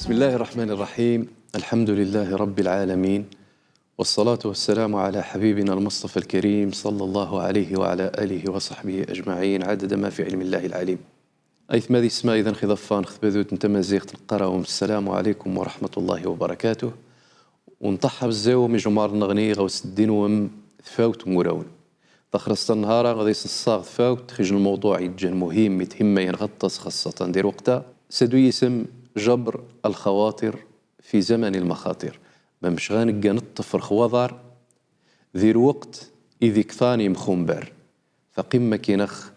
بسم الله الرحمن الرحيم. الحمد لله رب العالمين، والصلاة والسلام على حبيبنا المصطفى الكريم صلى الله عليه وعلى آله وصحبه أجمعين عدد ما في علم الله العليم. أيث ماذي اسماء إذن خضفان خذبذوت نتمازيغت القراوم. السلام عليكم ورحمة الله وبركاته. ونطحب الزاو من جمار النغني غوس الدين وم ثفاوت مراون تخرصت النهار غادي الصاغ ثفاوت خرج الموضوع يتجن مهم يتهم ينغطس خاصة دير وقتها سدو يسم جبر الخواطر في زمن المخاطر. مش غانقا نطفر خوضر ذي الوقت إذ كثاني مخنبر فقمة كينخ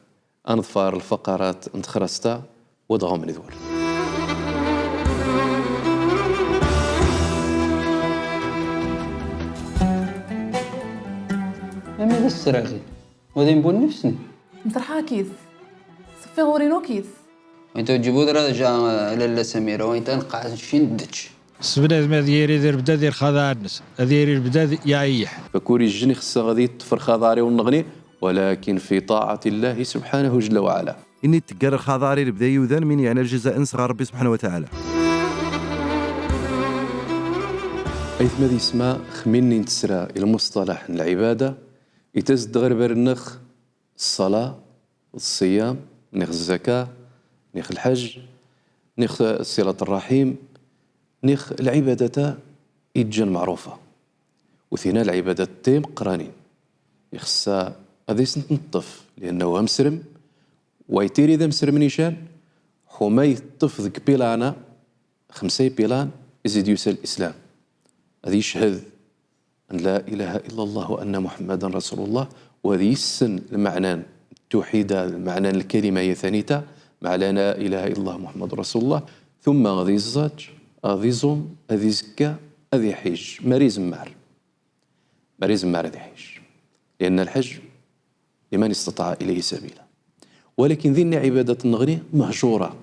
أنظفار الفقرات انتخرستا وضغم نذور. أمي ذا السراغي وذا نبون نفسني نطرحها كيس صفي غورينو كيس وانتو تجيبو درجة لالا سميرة وانت نقعد شندتش سبنا ما ديري ذير بدا دير خضارنس ديري بدا يعيح فكوري الجني خصها غادي تفر خضاري ونغني ولكن في طاعة الله سبحانه جل وعلا. إني تقرر خضاري لبدا يوذن من يعني الجزاء نصغى ربي سبحانه وتعالى. أيث ماذي اسماء خميني نتسرى المصطلح العبادة يتزد غربر النخ الصلاة الصيام نخ الزكاة نخ الحج نخ صلة الرحيم نخ العبادة يتجن معروفة وثنا العبادة تيم قرانين يخصها هذا نطف لأنه مسرم ويتيري ذا مسرم نيشان حما يطف ذك بيلانا 5 بيلان يزيد يسال الإسلام. هذه يشهد أن لا إله إلا الله وأن محمدا رسول الله وهذه يسن المعنى التوحيد المعنى الكلمة هي ثانيتا مع لا إله إلا الله محمد رسول الله ثم غادي الزاج غادي زوم غادي زكا غادي حج مريز مار غادي حج لأن الحج لمن استطاع إليه سبيلا. ولكن ذي عبادة النغني مهجورة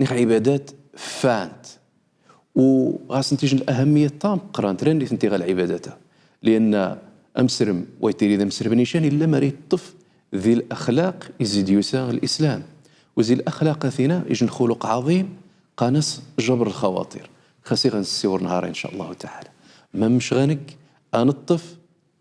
نخ عبادات فانت وغاس نتيجة الأهمية تام قران تراني تنتيغ العبادة لأن أمسرم ويتيري ذا مسرم نيشان إلا مريد طف ذي الأخلاق يزيد يساغ الإسلام وذي الأخلاق ثنا يجن خلق عظيم قانس جبر الخواطر خاصي غنسيور نهار إن شاء الله تعالى. ما مش غانك أنطف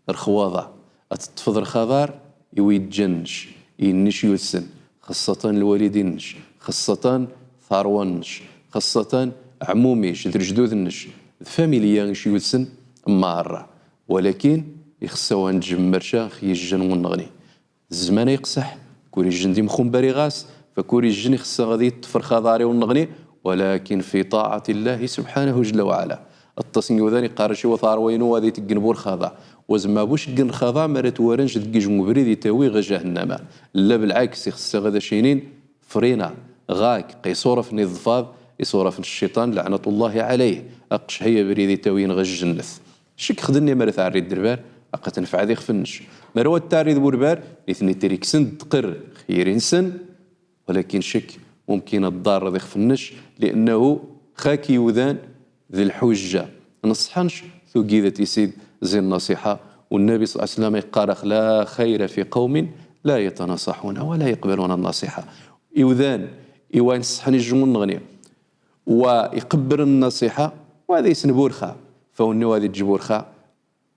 الخواضة أتطفض الخضار يويد جنش ينش يوسن خاصة الوالدينش خاصة ثاروانش خاصة عموميش ذر جدودنش فاميليانش يوسن مارة ولكن يخصوا نجمر شاخ يجن ونغني الزمان يقصح كوري الجن دي مخون غاس فكوري الجن يخصها غادي تفر خضاري ونغني ولكن في طاعة الله سبحانه جل وعلا. التصنيو ذاني قارشي وثاروينو وذي تقنبور خاضع وزما بوش قن خاضع مرت ورنج تقي جمبري ذي تاوي غا جهنم لا بالعكس يخصها غادا شينين فرينا غاك قيصورة في الضفاض يصورة في الشيطان لعنة الله عليه أقش هي بريدي تاوين غا الجنث شك خدني مرث عريد دربار أقا تنفع ذي خفنش مروة التعريض بوربار لثني تريك سن تقر خيرين سن ولكن شك ممكن الضار ذي خفنش لأنه خاكي وذان ذي الحجة نصحنش ثو قيدة يسيد زي النصيحة والنبي صلى الله عليه وسلم قال لا خير في قوم لا يتناصحون ولا يقبلون النصيحة إوذان إيوان صحني الجمون نغني ويقبر النصيحة وهذا يسنبورخا فوني هذه تجبورخا.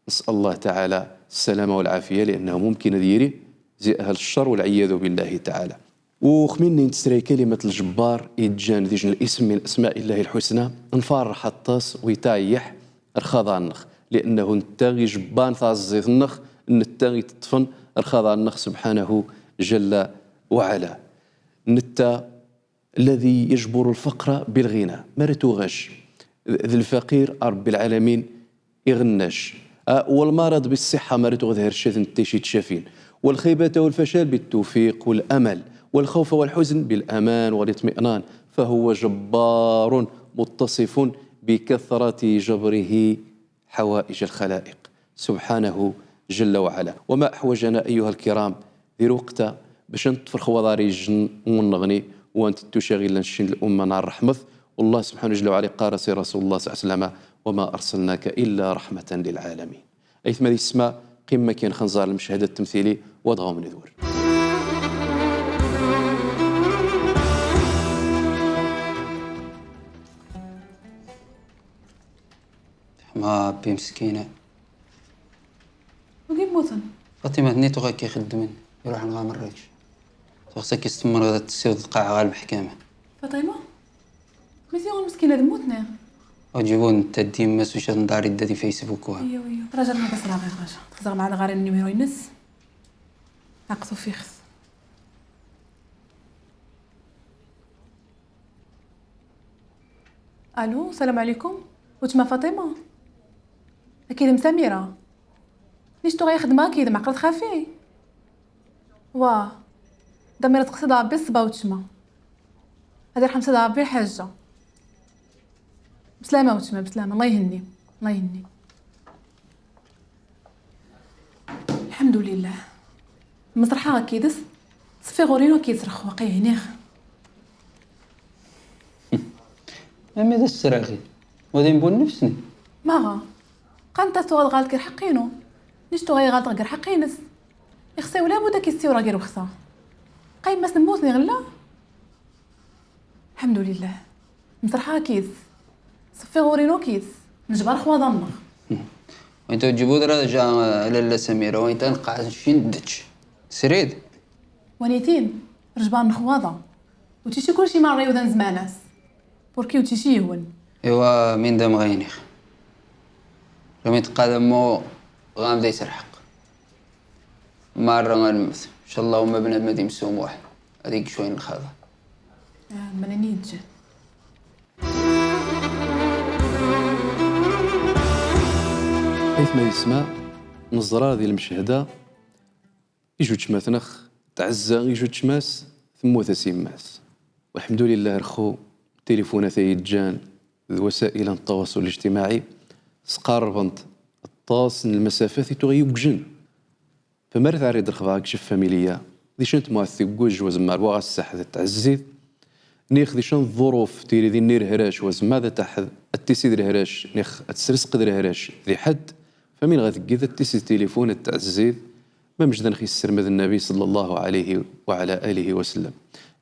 نسأل الله تعالى السلامة والعافية لأنه ممكن ديري زي أهل الشر والعياذ بالله تعالى. وخميني نتسري كلمة الجبار يتجان ذيجن الاسم من أسماء الله الحسنى نفارح الطاس ويتايح الخضع النخ لأنه نتاغي جبان ثازيث النخ نتاغي تطفن الخضع النخ سبحانه جل وعلا. نتا الذي يجبر الفقر بالغنى مرتو غش ذي الفقير رب العالمين يغناش والمرض بالصحة مرتو غذهر الشذن تيشي تشافين والخيبة والفشل بالتوفيق والأمل والخوف والحزن بالأمان والاطمئنان فهو جبار متصف بكثرة جبره حوائج الخلائق سبحانه جل وعلا. وما أحوجنا أيها الكرام ذي وقت باش نطفر خوضاري جن ونغني وانت تشاغل نشين الأمة نار رحمة والله سبحانه جل وعلا قال رسول الله صلى الله عليه وسلم وما أرسلناك إلا رحمة للعالمين. أيث ماذي اسماء قمة كان خنزار المشهد التمثيلي وضغم نذور. ما بي مسكينة وكيف موتن؟ فاطمة نيتو غا كيخدم يروح نغامر ريتش خصها كيستمر غادا تسيود القاعة غا المحكمة فاطمة؟ مزيان المسكينة دموتنا. وجيبون انت ديما سوشيال نداري دادي فيسبوك وها ايوا راجل ما بس راغي راجل تخزر معنا غير النيميرو ينس عقصو فيخس. الو السلام عليكم. وتما فاطمة اكيد مساميرة نيشتو غيخدمها اكيد معقل تخافي واه دميرة تقصدها بالصبا وتشما هادي رحمة صدها بالحاجة بسلامة وتشما بسلامة. الله يهني الله يهني. الحمد لله المسرحة كيدس صفي غورينو كيصرخ واقي هنيخ. أمي ذا السراغي وغادي نبون نفسني ماغا قانتا سوغال غالت كير حقينو نشتو غي غالت غير حقينس يخصي ولا بودا كيستيورا غير وخصا قايم ما سنبوسني غلا. الحمد لله مسرحة كيس صفي غورينو كيس نجبر خوا ضمغ وانتو تجيبو درا جا لالا سميرة وانت نقع شين دتش سريد ونيتين رجبان نخواضة وتيشي كلشي مع ريوذان زماناس بوركي وتيشي يهون. ايوا من دام غينيخ لما يتقادمو غامدا يسرحق مرة غنمثل ان شاء الله وما بنادم غادي يمسوم واحد هذيك شويه نخاضها. ماني نجي حيث ما يسمع نزرة ديال المشهدة يجو تشماثنخ تعزى يجو تشماس ثمو ثسيماس والحمد لله رخو تليفونات يتجان وسائل التواصل الاجتماعي سقاربنت الطاس المسافات تغيب جن فمرت عريض الخباك شف فاميليا دي شنت مؤثق جوج وزمار واغا الساحة تعزيز نيخ دي شن الظروف تيري ذي نير هراش وزماذا تحت التيسيد الهراش نيخ السرس قدر هراش ذي حد فمين غاثقي ذا التيسيد تليفون التعزيز ما مجد نخي السرمذ النبي صلى الله عليه وعلى آله وسلم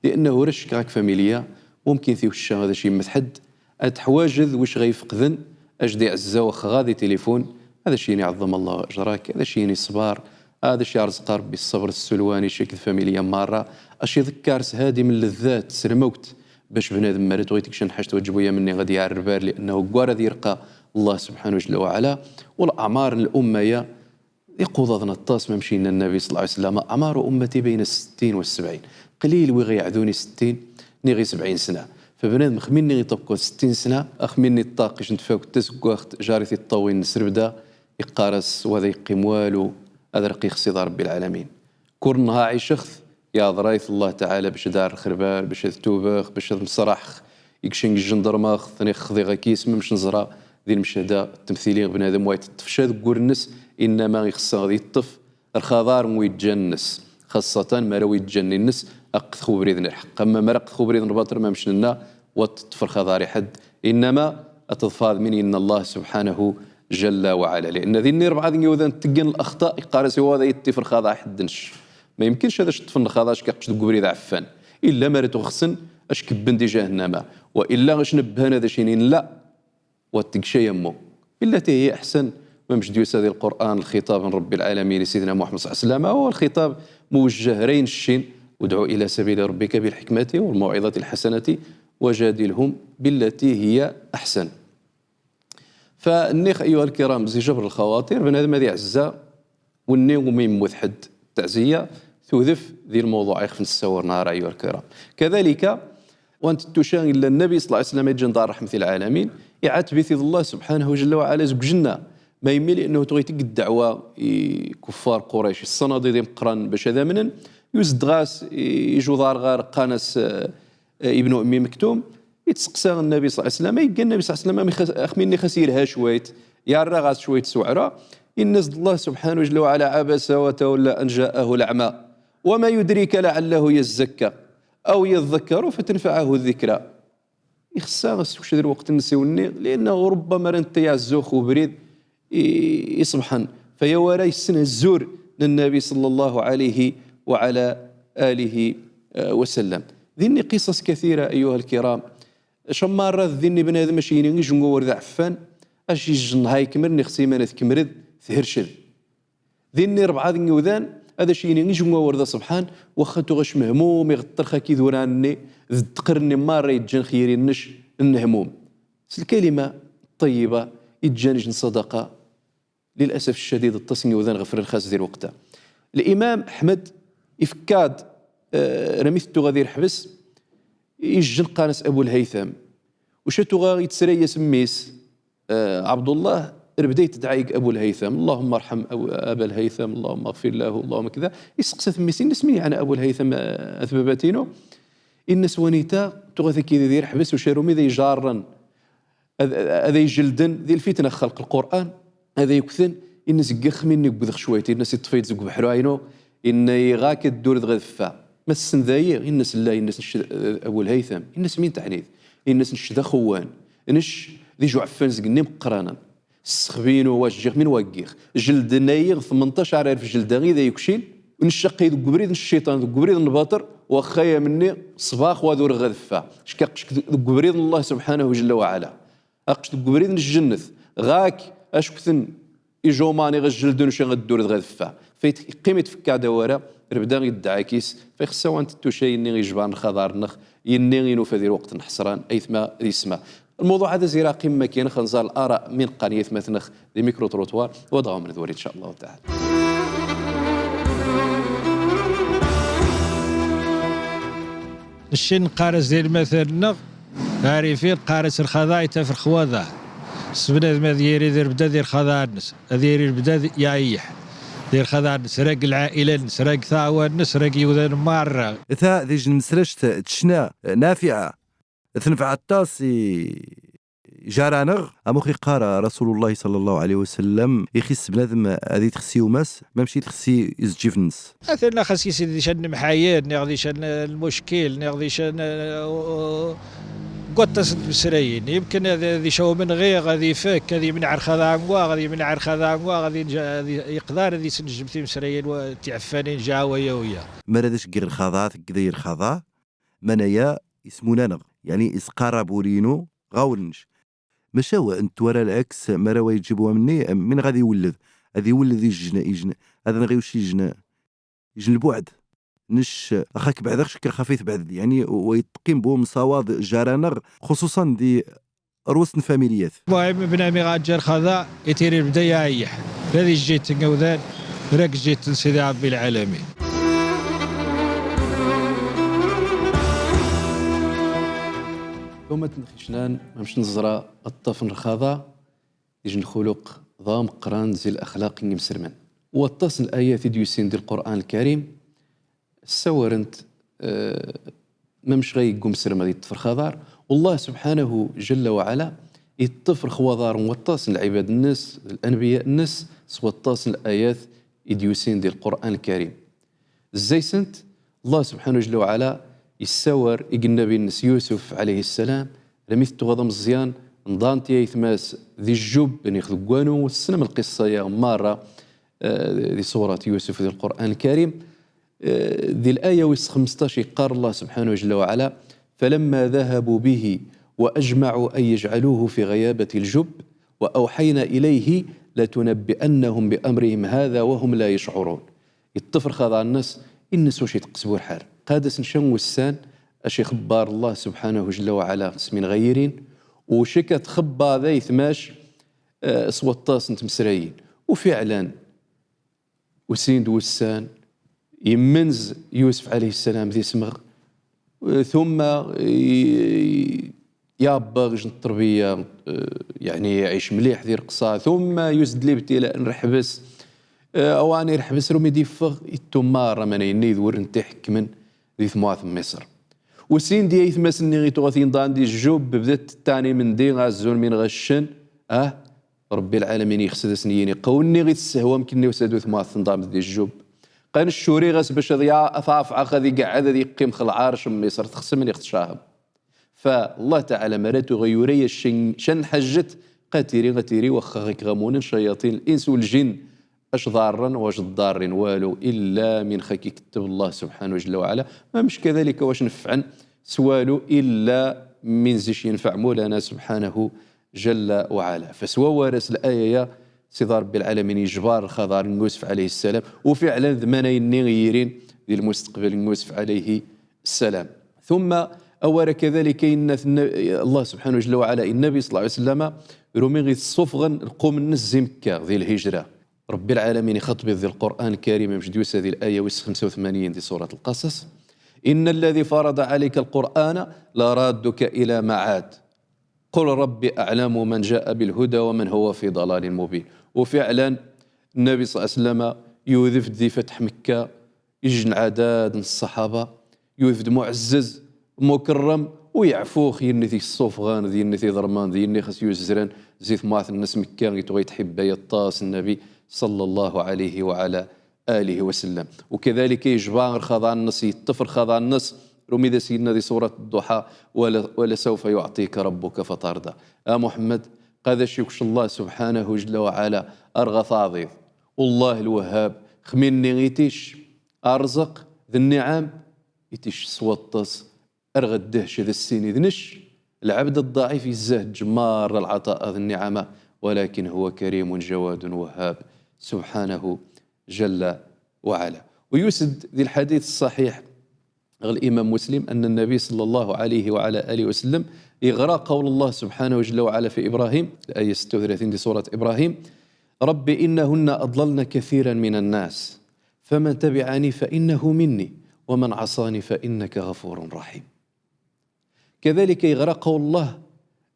لأنه رش كاك فاميليا ممكن ثيو الشا هذا شي متحد أتحواجذ وش غيفقذن أجدي عزا وخ غادي تليفون هذا شي يعظم الله أجراك هذا شي صبار هذا شي رزق ربي الصبر السلواني شكل فاميليا مرة أشي ذكارس هادي من اللذات سرموت باش بنادم ما تغيتك شن حاجة توجبويا مني غادي يعرف بار لأنه قوار ذي يرقى الله سبحانه جل وعلا والأعمار الأمة يقوض ظن الطاس ما مشينا النبي صلى الله عليه وسلم أعمار أمتي بين 60 و70 قليل ويغي يعذوني 60 نيغي 70 سنة فبنادم خميني يطبقوا 60 سنة أخميني الطاقش نتفاوك تسقوخت جارثي الطوين سربدا يقارس وذا يقيم والو هذا رقيق صدى ربي العالمين كورنها عيشخ يا ضرايث الله تعالى باش دار خربال باش توبخ باش نصرح يكشن الجندرماخ ثاني خذي غاكيس مش نزرا ذي المشهدة التمثيلية بنادم وايت تفشاد قرنس إنما يخص غادي يطف الخضار ويتجنس خاصة ما راوي يتجنن النس أقث خبريذن الحق أما مرق خبريذن الباطر ما مش لنا وتطفر خضاري حد إنما أتضفاض من إن الله سبحانه جل وعلا لأن ذي النير بعض يوذن تجن الأخطاء يقارس هو هذا يتفر خضار حدنش ما يمكنش هذا شطفن خضاش كيقش قبريذ عفان إلا ما رتخصن أش كبندي جهنم وإلا غش نبهنا ذا شينين لا واتقشي يمو التي هي أحسن ومش ديوس هذه القرآن الخطاب من رب العالمين سيدنا محمد صلى الله عليه وسلم هو الخطاب موجه رين الشين ودعو إلى سبيل ربك بالحكمة والموعظة الحسنة وجادلهم بالتي هي أحسن. فالنيخ أيها الكرام زي جبر الخواطر بنادم هذه عزة والنيم مين مثحد تعزية تذف ذي الموضوع يخفن السور نهار أيها الكرام. كذلك وأنت تشان إلا النبي صلى الله عليه وسلم يجن دار رحمة العالمين يعتبث الله سبحانه جل وعلا زوج جنة ما يميل انه تغي تقد الدعوه كفار قريش الصناديد مقران باش هذا منن يزد غاس يجو دار غار قانس ابن ام مكتوم يتسقسى النبي صلى الله عليه وسلم يلقى النبي صلى الله عليه وسلم اخميني خسيرها شويت يا غاس شويت سعره ان الله سبحانه جل وعلا عبس وتولى ان جاءه الاعمى وما يدريك لعله يزكى او يذكر فتنفعه الذكرى يخصها واش دير وقت نسيوني لانه ربما انت يا الزوخ وبريد يصبحن فيا وراي السنة الزور للنبي صلى الله عليه وعلى آله وسلم. ذني قصص كثيرة أيها الكرام شمارة ذني بنادم ماشيين يجنقوا ورد عفان اش يجن هاي كمرني خصي ما نذكمرد ثهرشد ذيني 4 يوذان هذا شيء يجمع ورده سبحان وخاتو غش مهموم يغطر خاكي ذوراني ذتقرني مره يتجن خيري النش النهموم الكلمه الطيبه يتجانج صدقه للاسف الشديد التصني وذان غفر الخاص ديال وقتها. الامام احمد يفكاد رميثتو غادي يحبس يجن قانس ابو الهيثم وشتو غا يتسري سميس عبد الله بدا يتدعيك ابو الهيثم اللهم ارحم ابا الهيثم اللهم اغفر له اللهم كذا يسقس ثميسين نسمي انا ابو الهيثم اثباباتينو ان سوانيتا تغثي كي دير حبس وشارومي ذي جارا هذا يجلدن ذي الفتنه خلق القران هذا يكثن ان زقخ مني بذخ شويتي الناس يطفيت زق بحرو عينو ان يغاك الدور غذفا ما السنذايه الناس لا الناس ابو الهيثم الناس مين تعنيذ الناس نشدا خوان نش ذي جعفان زقني مقرانا السخبينو واش من واقيخ جلد نايغ 18000 جلده غي ذا يكشيل ونشقي ذوك بريد الشيطان ذوك بريد الباطر وخايا مني صباح وذور غذفا شكاقش ذوك بريد الله سبحانه جل وعلا اقش ذوك بريد الجنث غاك اش كثن يجوماني غجلدون شي غدور غذفا فيت قيمه فكا دواره ربدا يدعاكيس فيخساو انت تو شي ني يجبان خضار نخ يني ينوف هذه الوقت نحسران ايثما يسمى الموضوع هذا زيرا قمه كاين خنزار الاراء من قنيه مثنخ دي ميكرو تروتوار وضعوا من ذوري ان شاء الله تعالى. الشين قارس ديال مثلنا عارفين قارس الخضاء تفر خواذا سبنا ما ديري دير بدا دير خضاء الناس ديري بدا يعيح دير خضاء نسرق العائله نسرق ثاوى نسرق يوذن مره ثا ذي جنمسرش تشنا نافعه تنفع الطاس جارانغ اموخي قارا رسول الله صلى الله عليه وسلم يخس بنادم هذه تخسي وماس ما مشي تخسي يزجي في النص اثرنا خاص يسيدي شن محايد نغدي شن المشكل نغدي شن قطس المسريين يمكن هذه شو من غير غادي فك هذه من عرخذانوا غادي من عرخذانوا غادي يقدر هذه سنجم في مسريين وتعفانين جاويه ويا ما رادش غير الخضاء كذا الخضاء منايا اسمونا نغ يعني اسقارا بورينو غاولنش ماشا هو انت ورا العكس ما راه يجيبوها مني من غادي يولد غادي يولد يجن هذا غيوش يجن البعد نش اخاك بعد شكل خفيف بعد يعني ويتقيم بهم مصاوض جارانغ خصوصا دي روس فاميليات المهم بنامي غاجر خذا يتيري البدايه يعيح هذه جيت نقودان راك جيت سيدي ربي العالمين. وما تنخشنان مش نزرى الطفن الخضاء يجن الخلق ضام قران زي الاخلاق مسرمن واتصل الايات ديوسين ديال القران الكريم سورنت ما مش غيقوم سرما يطفر خضار والله سبحانه جل وعلا يطفر خوضار واتصل العباد الناس الانبياء الناس واتصل الايات ديوسين ديال القران الكريم ازاي سنت الله سبحانه جل وعلا يساور يقلنا بين الناس يوسف عليه السلام لميث تغضى مزيان نضانتي يثماس ذي الجب بن ياخذ قوانو والسلام القصه يا مره ذي سوره يوسف ذي القران الكريم ذي الايه ويس 15 قال الله سبحانه جل وعلا فلما ذهبوا به واجمعوا ان يجعلوه في غيابه الجب واوحينا اليه لتنبئنهم بامرهم هذا وهم لا يشعرون يتفر خضع الناس الناس واش يتقسبوا الحال قادس نشم والسان اشي خبار الله سبحانه جل وعلا اسمين غيرين وشكت خبا ذا يثماش سوطاس نتمسريين وفعلا وسيند والسان يمنز يوسف عليه السلام ذي سمغ ثم يابغ جن التربيه يعني يعيش مليح ذي رقصه ثم يزد لي بتي نرحبس اواني رحبس رومي ديفغ التمار من ينيذ ورنتي حكمن ذي ثمواث مصر وسين دي يثمس اني غيتوغاثين دان دي الجوب بدات الثاني من دي غازون من غشن ربي العالمين يخسد سنيني قوني غير السهوه يمكن وسادو ثمواث نظام دي الجوب قان الشوري غاس باش ضياع اثاف غادي قاعد ذي يقيم خل عارش مصر تخصم من يختشاهم فالله تعالى مراتو غيوري شن حجت قاتيري واخا غيك غامون شياطين الانس والجن اش ضارا واش ضارين والو الا من خاك يكتب الله سبحانه جل وعلا ما مش كذلك واش نفعن سوالو الا من زيش ينفع مولانا سبحانه جل وعلا. فسوا ورس الآية سيدي ربي العالمين يجبار الخضار يوسف عليه السلام، وفعلا ذمانا غيرين ذي المستقبل يوسف عليه السلام. ثم أورا كذلك إن الله سبحانه جل وعلا النبي صلى الله عليه وسلم رومي غي الصفغن القوم الناس زي مكة ذي الهجرة. ربي العالمين يخاطب ذي القرآن الكريم مجدوس هذه الآية 85 دي سورة القصص: إن الذي فرض عليك القرآن لرادك إلى معاد قل ربي أعلم من جاء بالهدى ومن هو في ضلال مبين. وفعلا النبي صلى الله عليه وسلم يوذف ذي فتح مكة يجن عداد من الصحابة يوذف معزز مكرم ويعفو خيرني ذي الصوفغان ذي ذي ضرمان ذي خس يوزران زيت معث الناس مكة غيتغي تحب يطاس النبي صلى الله عليه وعلى آله وسلم. وكذلك يجبار خضع النص يطفر خضع النص رمي ذا سيدنا ذي سورة الضحى ولا سوف يعطيك ربك فترضى. محمد قاد شيكش الله سبحانه جل وعلا أرغى ثاضيض والله الوهاب خميني غيتيش أرزق ذي النعم يتيش سوطس أرغى الدهش ذا السين ذنش العبد الضعيف يزهد جمار العطاء ذي النعمة ولكن هو كريم جواد وهاب سبحانه جل وعلا. ويسد ذي الحديث الصحيح الإمام مسلم أن النبي صلى الله عليه وعلى آله وسلم إغراء قول الله سبحانه جل وعلا في إبراهيم الآية 36 دي سورة إبراهيم: رب إنهن أضللن كثيرا من الناس فمن تبعني فإنه مني ومن عصاني فإنك غفور رحيم. كذلك إغراء قول الله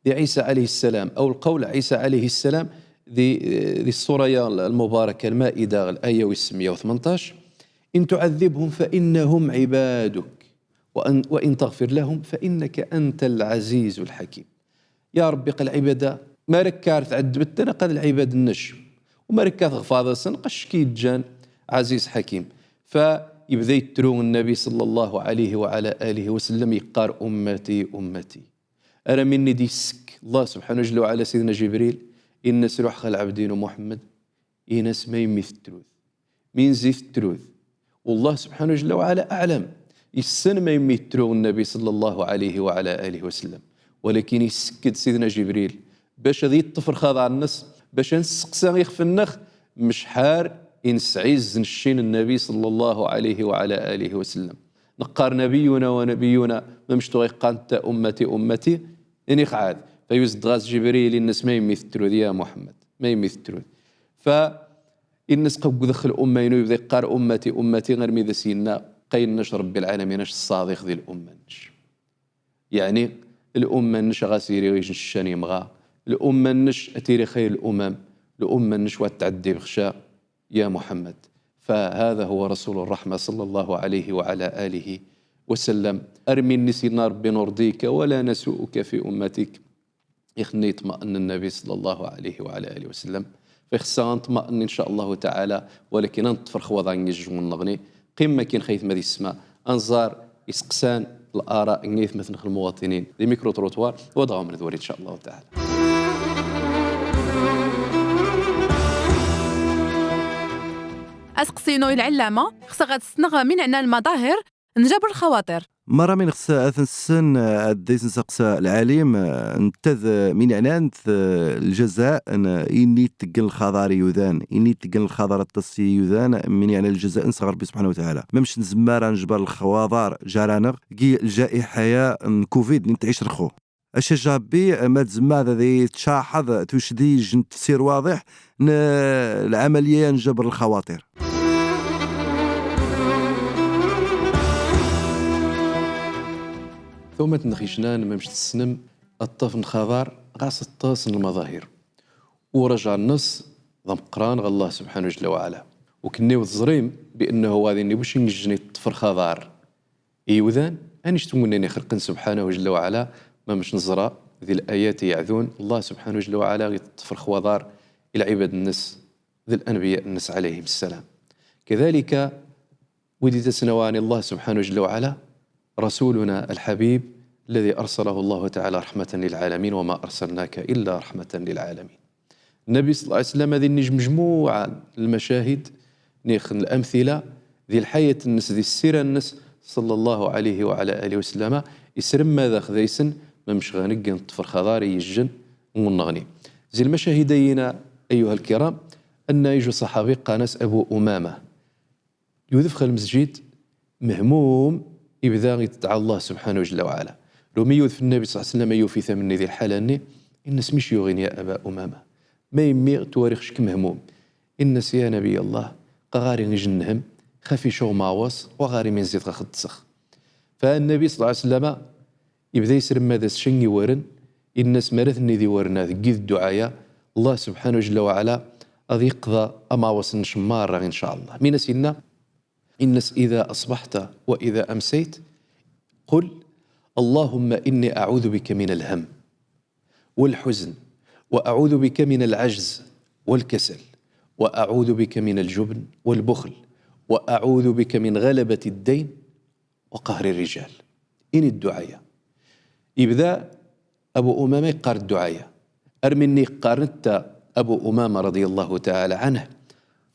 لعيسى عليه السلام أو القول عيسى عليه السلام ذي السورة المباركة المائدة الآية 118: إن تعذبهم فإنهم عبادك وإن تغفر لهم فإنك أنت العزيز الحكيم. يا ربي قال العبادة ما ركار تعذبتنا قال العباد النجم وما ركار غفاضة سنقش كيد جان عزيز حكيم. فيبدأ يترون النبي صلى الله عليه وعلى آله وسلم يقار أمتي أمتي أنا مني دي السك. الله سبحانه جل وعلا سيدنا جبريل إن سروح خل عبدين ومحمد إنس ما يمي في التروث مين زي في التروث والله سبحانه جل وعلا أعلم السن ما يميترو النبي صلى الله عليه وعلى آله وسلم. ولكن يسكد سيدنا جبريل باش هذه الطفر خاضع النص باش نسقسا يخف النخ مش حار إنسعيز نشين النبي صلى الله عليه وعلى آله وسلم. نقار نبينا ونبينا ما مش تغيق قانت أمتي أمتي إني قعاد فيزد غاز جبريل الناس ما يميترو يا محمد ما يميترو. الناس قبل دخل أمة يبدأ يقار أمتي أمتي غير ميذا سينا قين نش رب العالمين نش الصادق ذي الأمة نش يعني الأمة نش غاسيري ويش الشاني مغا الأمة نش أتيري خير الأمم الأمة نش وتعدي بخشاء يا محمد. فهذا هو رسول الرحمة صلى الله عليه وعلى آله وسلم. أرمي النسي ربي نرضيك ولا نسوءك في أمتك يخني يطمئن النبي صلى الله عليه وعلى آله وسلم فخصا نطمئن إن شاء الله تعالى. ولكن نطفر خوضا نجم ونغني قمة كين خيث مذي السماء أنظار يسقسان الآراء نيث مثل المواطنين دي ميكرو تروتوار وضعوا من ذوري إن شاء الله تعالى. أسقسينو العلامة خصها غتسنغ من عنا المظاهر نجبر الخواطر مرة من خصها أثنسن أديس نسقسا العليم انتذ من عنان الجزاء إني تقن الخضاري يذان إني تقن الخضار التصي يذان من يعني الجزاء نصغر ربي سبحانه وتعالى ممش نزمار نجبر الخواضار جارانغ جي الجائحة كوفيد نتعيش رخو الشجابي ما تزمع ذي تشاحظ تشدي جن تفسير واضح العملية نجبر الخواطر. ثم تنخيشنان ممش تسنم الطفن خضار غاس الطاسن المظاهر ورجع النص ضم قران الله سبحانه جل وعلا وكنيو الزريم بأنه هذا اللي باش نجني الطفر خضار إيوذان أنيش تمنني خلق سبحانه جل وعلا ما مش نزرى ذي الآيات يعذون الله سبحانه جل وعلا يطفر خوضار إلى عباد الناس ذي الأنبياء الناس عليهم السلام. كذلك ودي تسنوان الله سبحانه جل وعلا رسولنا الحبيب الذي أرسله الله تعالى رحمة للعالمين وما أرسلناك إلا رحمة للعالمين. النبي صلى الله عليه وسلم ذي النجم مجموعة المشاهد نيخن الأمثلة ذي الحياة الناس ذي السيرة الناس صلى الله عليه وعلى آله وسلم يسرم ماذا خذيسن ما مش غنقن طفر خضاري يجن ونغني زي المشاهدين أيها الكرام أن يجو صحابي قانس أبو أمامة يدخل المسجد مهموم يبدا يدعى الله سبحانه جل وعلا لو ميوذ في النبي صلى الله عليه وسلم يوفي ثمن ذي الحالة أني الناس مش يغني يا أبا أمامة ما يمي تواريخ مهموم الناس يا نبي الله قغاري نجنهم خافي شو ماوس وغاري من زيت غاخد تسخ فالنبي صلى الله عليه وسلم يبدا يسرم ماذا الشن يورن الناس مرثني ذي ورنا ذي الدعاية الله سبحانه جل وعلا أذي يقضى أما وصن شمار إن شاء الله من سيدنا الناس إذا أصبحت وإذا أمسيت قل اللهم إني أعوذ بك من الهم والحزن وأعوذ بك من العجز والكسل وأعوذ بك من الجبن والبخل وأعوذ بك من غلبة الدين وقهر الرجال. إن الدعاية يبدأ أبو أمامة يقار الدعاية أرمني قارنت أبو أمامة رضي الله تعالى عنه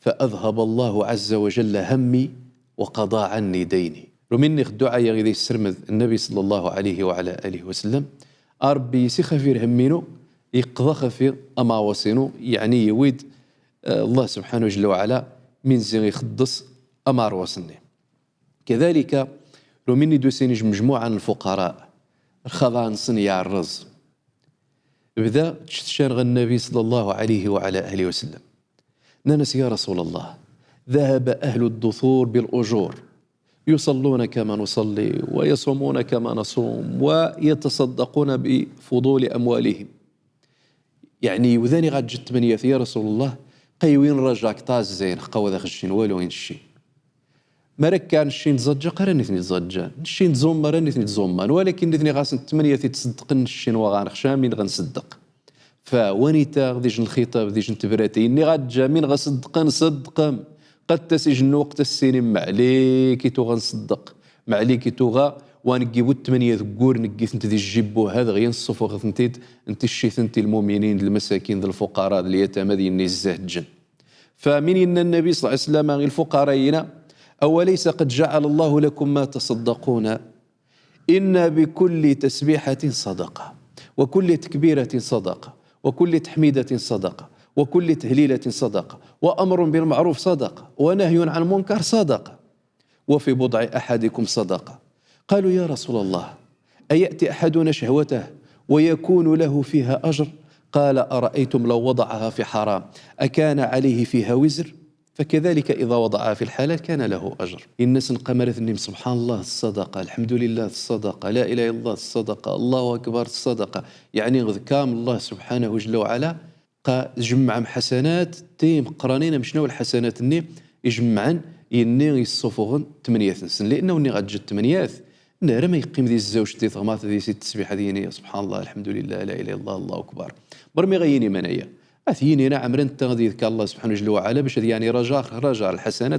فأذهب الله عز وجل همي وقضى عني ديني. رمني الدعاية غير يسرمذ النبي صلى الله عليه وعلى آله وسلم أربي سخفير همينو يقضى خفير أما وصينو يعني يويد الله سبحانه جل وعلا من زي يخدص أمار وصني. كذلك رمني دوسينج مجموعة من الفقراء الخضان صنيع الرز بدا تشتشان النبي صلى الله عليه وعلى آله وسلم نانس يا رسول الله ذهب أهل الدثور بالأجور يصلون كما نصلي ويصومون كما نصوم ويتصدقون بفضول أموالهم يعني وذاني غاد جت من يا رسول الله قيوين رجعك طاز زين قوة خشين والو ينشي مرك كان الشين تزجى قرا نثني تزجى الشين تزوم مرا نثني تزومان ولكن نثني غاسن 8 تصدقن الشين وغانخشا من غنصدق فونيتا غديج الخطاب غديج تبراتي اني غاد جا من غصدقن صدقم قد تسجن وقت السين معليك تو غنصدق معليك توغا ونجيبو 8 ذكور نقيت انت ذي الجيبو هذا غير نصفو غثنتيد انت الشيث انت المؤمنين المساكين الفقراء اليتامى ذي النزاه الجن فمن ان النبي صلى الله عليه وسلم الفقراء أوليس قد جعل الله لكم ما تصدقون إن بكل تسبيحة صدقة وكل تكبيرة صدقة وكل تحميدة صدقة وكل تهليلة صدقة وأمر بالمعروف صدقة ونهي عن منكر صدقة وفي بضع أحدكم صدقة. قالوا يا رسول الله أيأتي أحدنا شهوته ويكون له فيها أجر؟ قال أرأيتم لو وضعها في حرام أكان عليه فيها وزر؟ فكذلك إذا وضعها في الحلال كان له أجر. الناس نقمرت النيم سبحان الله الصدقة الحمد لله الصدقة لا إله إلا الله الصدقة الله أكبر الصدقة يعني غذكام الله سبحانه جل وعلا جمع حسنات تيم قرانين مشنو الحسنات النيم يجمعن يني يصفوغن 8 سن لأنه ني غتجد 8 نهار ما يقيم ذي الزوج دي ثمات ذي ست تسبيحة ذي سبحان الله الحمد لله لا إله إلا الله الله أكبر برمي غيني منايا أثيني نعم رنت غادي الله سبحانه جل وعلا باش يعني رجاء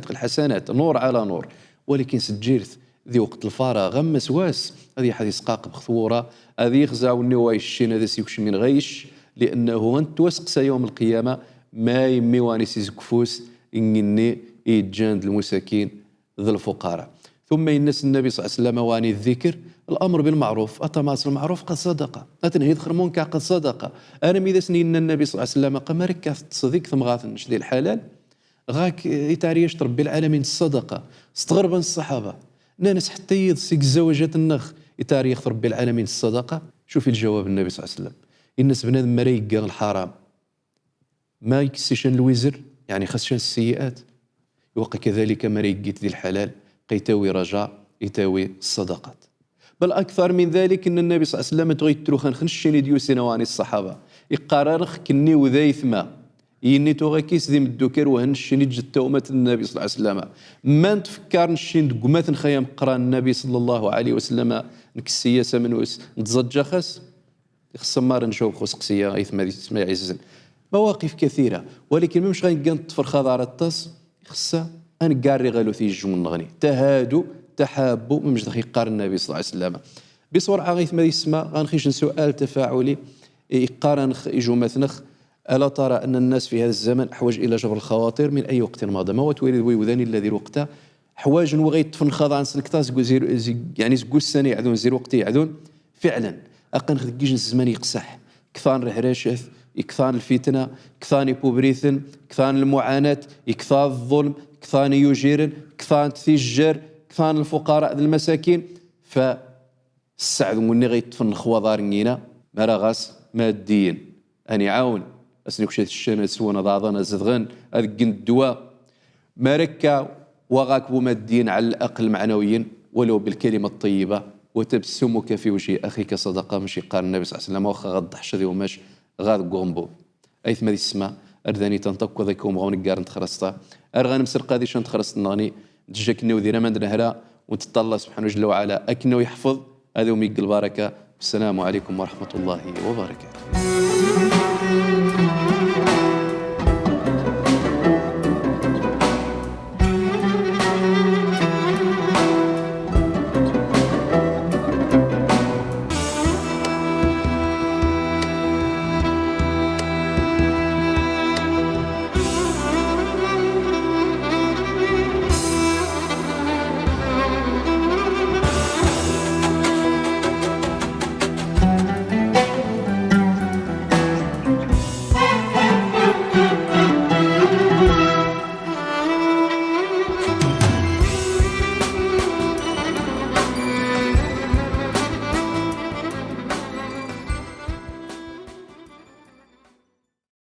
الحسنات نور على نور ولكن سجيرت ذي وقت الفراغ غمس واس هذه حديث قاق بخثورة هذه يخزاو النواي الشين هذا سيكش من غيش لأنه أنت وسقسى يوم القيامة ما يمي واني سيزكفوس إني يتجاند المساكين ذي الفقراء. ثم الناس النبي صلى الله عليه وسلم واني الذكر الأمر بالمعروف أتماس المعروف قد صدقة أتنهي ذخر منكر قد صدقة. أنا ميدا سنين النبي صلى الله عليه وسلم قمرك تصدق ثم غاثنش ذي الحلال غاك يتعريش رب العالمين الصدقة استغربا الصحابة ناس حتى يضسك زوجات النخ يتاريخ رب العالمين الصدقة. شوفي الجواب النبي صلى الله عليه وسلم الناس بنادم مريق الحرام ما يكسشن الوزر يعني خسشن السيئات يوقع كذلك مريقيت ذي الحلال قيتاوي رجاء يتاوي الصدقات. بل أكثر من ذلك أن النبي صلى الله عليه وسلم تغيت تروخان خنشيني ديو سنواني الصحابة يقرارخ كني وذايث ما يني توغاكيس ذي مدوكر وهنشيني جد تومة النبي صلى الله عليه وسلم ما نتفكر نشين دقمات خيام قران النبي صلى الله عليه وسلم نكسياسة منوس نتزجى خاس يخسمار نشوف خوس قسية غيث ما يسمى يعزن مواقف كثيرة ولكن مش غنقان تفرخ هذا على الطاس خصة أنا قاري غالو ثي الجمون نغني تهادوا تحابوا مش دخي قارن النبي صلى الله عليه وسلم بصورة غيث ما يسمى غنخيش سؤال تفاعلي يقارن يجو مثنخ ألا ترى أن الناس في هذا الزمن أحوج إلى جبر الخواطر من أي وقت مضى ما هو تويرد ويوذاني الذي وقته حواج وغيت تفنخاض عن سنكتاز يعني زقو السنة يعذون زير وقت يعذون فعلا أقن خدقيج الزمان يقسح كثان رحراشث يكثان الفتنة كثان بوبريثن كثان المعاناة يكثان الظلم كثان يجيرن كثان تثجر كثان الفقراء المساكين فالسعد مني غيطفن الخوضار نينا مراغاس ماديين أني عاون أسني كشيت الشنا سوانا ضاضنا زدغن أذقن الدواء مركا وغاكبو ماديين على الأقل معنويين ولو بالكلمة الطيبة وتبسمك في وجه أخيك صدقة ماشي قال النبي صلى الله عليه وسلم واخا غضحش ذي وماش غاد قومبو أيث ما السماء أرداني تنطق وذيكم غون قارن تخرستا أرغان مسرقا ذي شان تخرست نغني تجاكني وذينا من نهلا ونتطلع سبحانه جل وعلا أكنه يحفظ هذا وميق البركة. السلام عليكم ورحمة الله وبركاته.